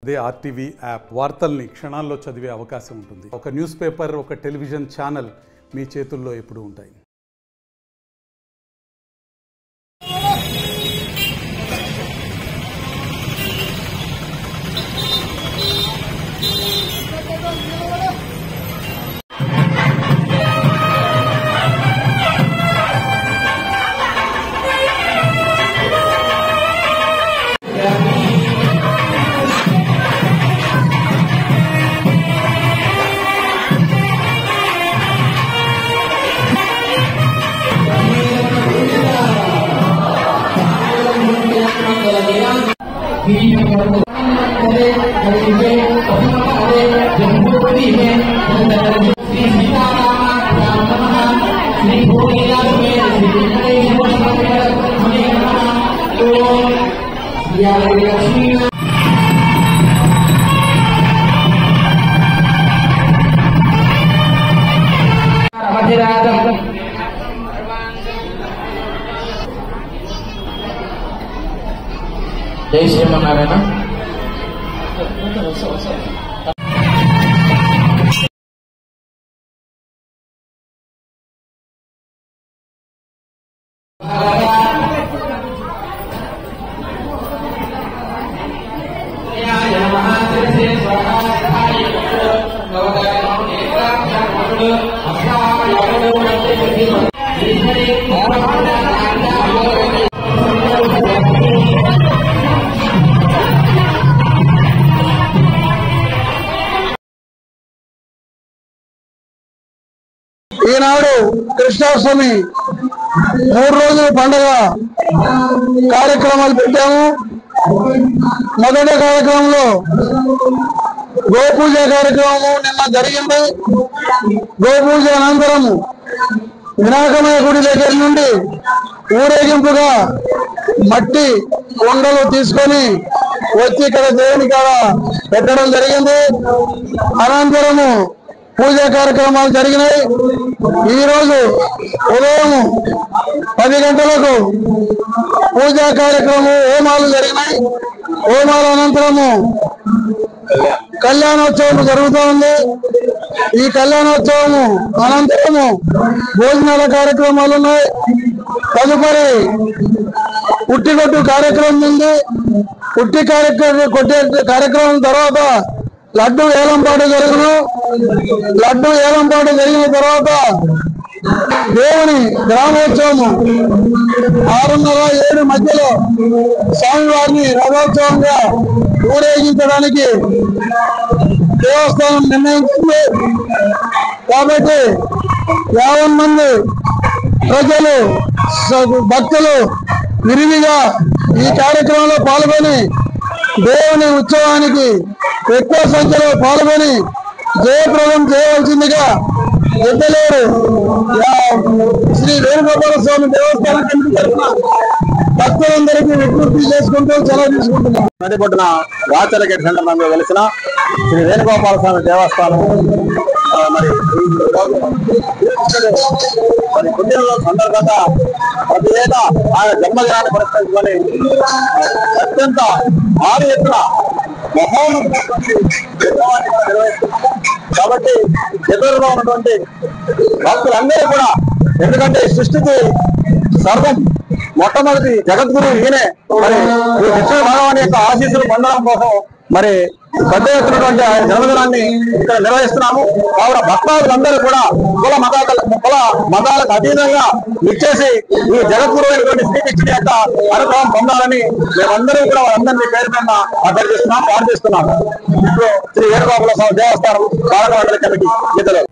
అదే RTV app వార్తల్ని క్షణాల్లో చదివే అవకాశం ఉంటుంది. ఒక న్యూస్ పేపర్, ఒక టెలివిజన్ ఛానల్ మీ చేతుల్లో ఎప్పుడూ ఉంటాయి. జై శ్రీమన్నారాయణ. ఈనాడు కృష్ణాష్టమి 3 రోజుల పండుగ కార్యక్రమాలు పెట్టాము. మొదటి కార్యక్రమంలో గోపూజ కార్యక్రమము నిన్న జరిగింది. గోపూజ అనంతరం వినాయకమయ్య గుడి దగ్గర నుండి ఊరేగింపుగా మట్టి కొండలు తీసుకొని వచ్చి ఇక్కడ దేవుని కాడ పెట్టడం జరిగింది. అనంతరము పూజా కార్యక్రమాలు జరిగినాయి. ఈరోజు ఉదయం 10 గంటలకు పూజా కార్యక్రమం హోమాలు జరిగినాయి. హోమాల అనంతరము కళ్యాణోత్సవం జరుగుతూ ఉంది. ఈ కళ్యాణోత్సవము అనంతరము భోజనాల కార్యక్రమాలు ఉన్నాయి. తదుపరి ఉట్టికొట్టు కార్యక్రమం ఉంది. కొట్టే కార్యక్రమం తర్వాత లడ్డు ఏలంపాటు జరుగును. లడ్డు ఏలంపాటు జరిగిన తర్వాత దేవుని గ్రామోత్సవము 6:30-7 మధ్యలో స్వామివారిని రథోత్సవంగా ఊరేగించడానికి దేవస్థానం నిర్ణయించింది. కాబట్టి 50 మంది ప్రజలు భక్తులు విరివిగా ఈ కార్యక్రమంలో పాల్గొని దేవుని ఉత్సవానికి ఎక్కువ సంఖ్యలో పాల్గొని జయప్రదం చేయవలసిందిగా ఎద్దలేరు శ్రీ వేణుగోపాల స్వామి దేవస్థానం కమిటీ తరఫున భక్తులందరికీ విజ్ఞప్తి చేసుకుంటూ సెలవు తీసుకుంటున్నాం. నడిపొట్టున వాచరగేట్ సెంటర్ నందు వెలిసిన శ్రీ వేణుగోపాల స్వామి దేవస్థానం మరి పుణ్యంలో సందర్భంగా ప్రతి ఏటా ఆయన జన్మదినాన్ని పురస్కరించుకొని అత్యంత భారీ ఎత్తున మహోన్నతమైనటువంటి నిర్వహిస్తున్నాము. కాబట్టి ఎదురుగా ఉన్నటువంటి భక్తులందరూ కూడా, ఎందుకంటే సృష్టికి సర్వం మొట్టమొదటి జగద్గురు ఈయనే, మరి ఈ కృష్ణ భగవాన్ యొక్క ఆశీస్సులు పొందడం కోసం మరి పెద్ద ఎత్తునటువంటి జన్మదినాన్ని ఇక్కడ నిర్వహిస్తున్నాము. కావున భక్తాదులందరూ కూడా కుల మతాలకు అతీతంగా ఇచ్చేసి ఈ జగద్గురు అయినటువంటి శ్రీకృష్ణుడి యొక్క అనుగ్రహం పొందాలని మేమందరూ కూడా వాళ్ళందరినీ పేరు మీద అభ్యర్థిస్తున్నాం, ప్రార్థిస్తున్నాము. ఇప్పుడు శ్రీ వేణుగోపాల స్వామి దేవస్థానం పాలక మండలి కమిటీ గీతలో